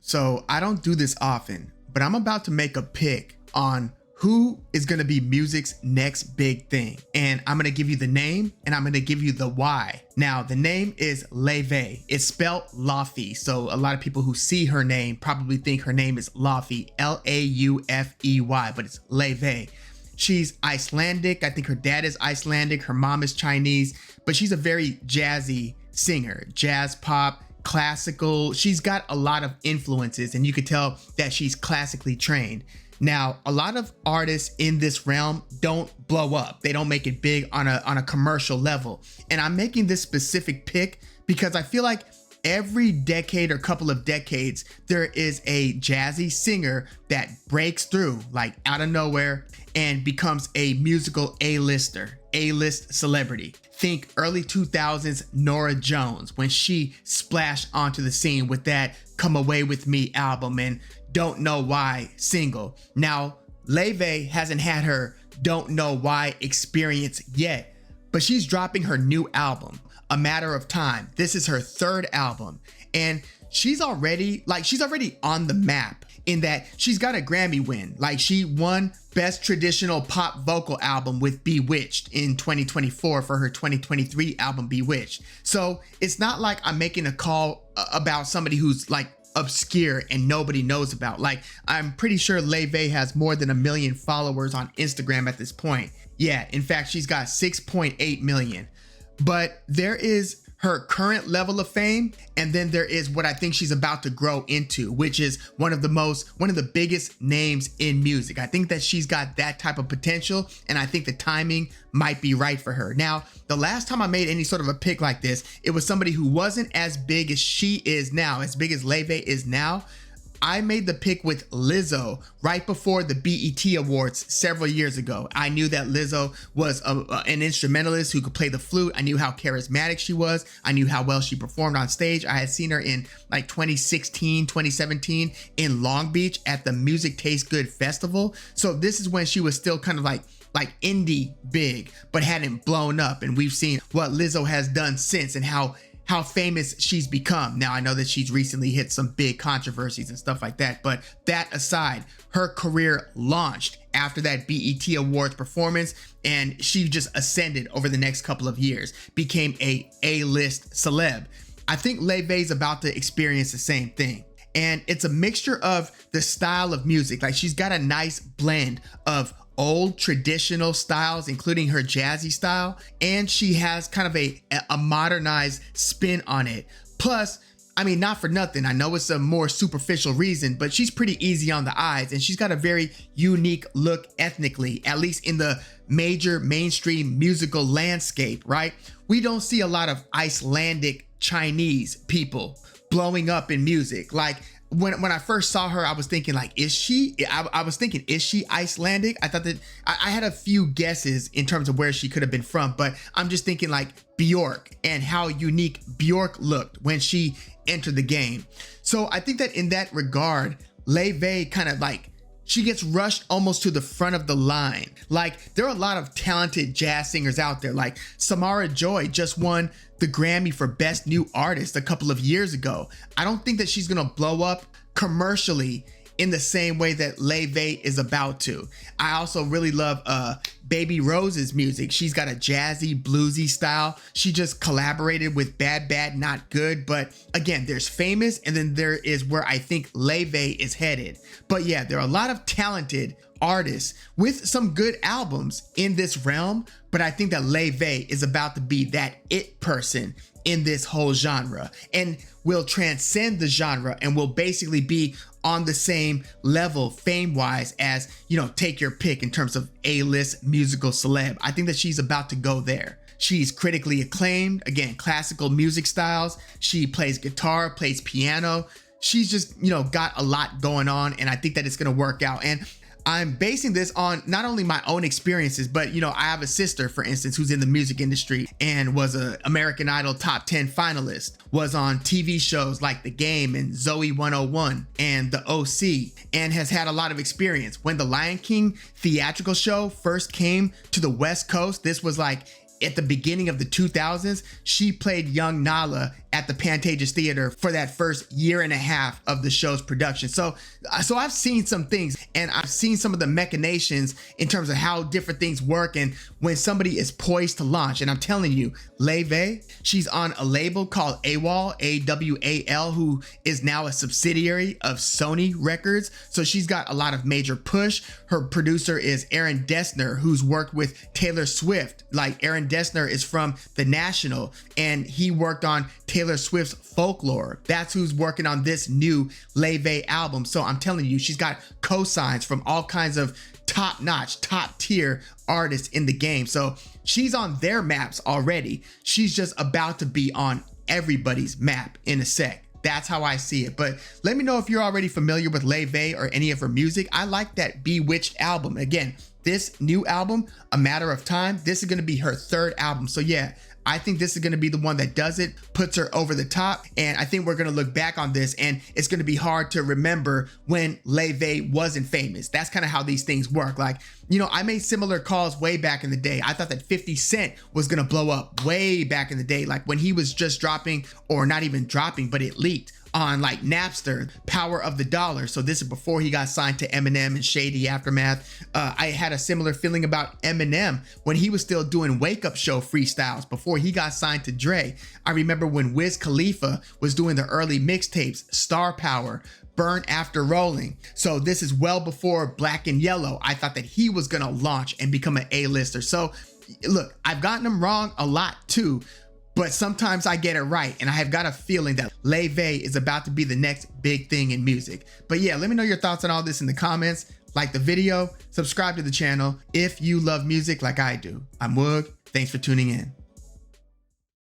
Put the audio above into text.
So I don't do this often, but I'm about to make a pick on who is going to be music's next big thing. And I'm going to give you the name and I'm going to give you the why. Now, the name is Laufey. It's spelled Laufey. So a lot of people who see her name probably think her name is Laufey, Laufey, but it's Laufey. She's Icelandic. I think her dad is Icelandic. Her mom is Chinese, but she's a very jazzy singer, jazz pop, classical. She's got a lot of influences and you could tell that she's classically trained. Now, a lot of artists in this realm don't blow up. They don't make it big on a commercial level. And I'm making this specific pick because I feel like every decade or couple of decades, there is a jazzy singer that breaks through like out of nowhere and becomes a musical A-lister, A-list celebrity. Think early 2000s Norah Jones when she splashed onto the scene with that Come Away With Me album and Don't Know Why single. Now, Laufey hasn't had her Don't Know Why experience yet, but she's dropping her new album, A Matter of Time. This is her third album, and she's already on the map in that she's got a Grammy win. Like, she won Best Traditional Pop Vocal Album with Bewitched in 2024 for her 2023 album Bewitched. So it's not like I'm making a call about somebody who's like obscure and nobody knows about. Like, I'm pretty sure Laufey has more than 1 million followers on Instagram at this point. Yeah, in fact, she's got 6.8 million. But there is her current level of fame, and then there is what I think she's about to grow into, which is one of the biggest names in music. I think that she's got that type of potential, and I think the timing might be right for her. Now, the last time I made any sort of a pick like this, it was somebody who wasn't as big as she is now, as big as Laufey is now. I made the pick with Lizzo right before the BET Awards several years ago. I knew that Lizzo was an instrumentalist who could play the flute. I knew how charismatic she was. I knew how well she performed on stage. I had seen her in like 2016, 2017 in Long Beach at the Music Tastes Good Festival. So this is when she was still kind of like indie big, but hadn't blown up. And we've seen what Lizzo has done since and how famous she's become. Now, I know that she's recently hit some big controversies and stuff like that, but that aside, her career launched after that BET Awards performance, and she just ascended over the next couple of years, became a A-list celeb. I think Laufey's about to experience the same thing. And it's a mixture of the style of music. Like, she's got a nice blend of old traditional styles, including her jazzy style, and she has kind of a modernized spin on it. Plus, I mean, not for nothing, I know it's a more superficial reason, but she's pretty easy on the eyes, and she's got a very unique look ethnically, at least in the major mainstream musical landscape, right? We don't see a lot of Icelandic Chinese people blowing up in music. Like, when I first saw her, I was thinking like, is she Icelandic? I thought that I had a few guesses in terms of where she could have been from, but I'm just thinking like Bjork and how unique Bjork looked when she entered the game. So I think that in that regard, Laufey kind of like, she gets rushed almost to the front of the line. Like, there are a lot of talented jazz singers out there. Like, Samara Joy just won the Grammy for Best New Artist a couple of years ago. I don't think that she's gonna blow up commercially in the same way that Laufey is about to. I also really love Baby Rose's music. She's got a jazzy, bluesy style. She just collaborated with Bad Bad Not Good. But again, there's famous, and then there is where I think Laufey is headed. But yeah, there are a lot of talented artists with some good albums in this realm, but I think that Laufey is about to be that it person in this whole genre and will transcend the genre and will basically be on the same level fame-wise as, you know, take your pick in terms of A-list musical celeb. I think that she's about to go there. She's critically acclaimed, again, classical music styles. She plays guitar, plays piano. She's just, you know, got a lot going on, and I think that it's gonna work out. And I'm basing this on not only my own experiences, but, you know, I have a sister, for instance, who's in the music industry and was a American Idol top 10 finalist, was on TV shows like The Game and Zoe 101 and The OC, and has had a lot of experience. When the Lion King theatrical show first came to the West Coast, this was like at the beginning of the 2000s, she played young Nala at the Pantages Theater for that first year and a half of the show's production. So I've seen some things, and I've seen some of the machinations in terms of how different things work and when somebody is poised to launch. And I'm telling you, Laufey, she's on a label called AWAL, AWAL, who is now a subsidiary of Sony Records. So she's got a lot of major push. Her producer is Aaron Dessner, who's worked with Taylor Swift. Like, Aaron Dessner is from The National, and he worked on Taylor Swift's Folklore. That's who's working on this new Laufey album. So I'm telling you, she's got cosigns from all kinds of top-notch, top-tier artists in the game. So she's on their maps already. She's just about to be on everybody's map in a sec. That's how I see it. But let me know if you're already familiar with Laufey or any of her music. I like that Bewitched album. Again, this new album, A Matter of Time, this is going to be her third album. So yeah, I think this is going to be the one that does it, puts her over the top. And I think we're going to look back on this and it's going to be hard to remember when Laufey wasn't famous. That's kind of how these things work. Like, you know, I made similar calls way back in the day. I thought that 50 Cent was going to blow up way back in the day, like when he was just dropping, or not even dropping, but it leaked on like Napster, Power of the Dollar. So this is before he got signed to Eminem and Shady Aftermath. I had a similar feeling about Eminem when he was still doing Wake Up Show freestyles before he got signed to Dre. I remember when Wiz Khalifa was doing the early mixtapes, Star Power, Burn After Rolling. So this is well before Black and Yellow. I thought that he was gonna launch and become an A-lister. So look, I've gotten him wrong a lot too, but sometimes I get it right, and I have got a feeling that Laufey is about to be the next big thing in music. But yeah, let me know your thoughts on all this in the comments. Like the video, subscribe to the channel if you love music like I do. I'm Woog. Thanks for tuning in.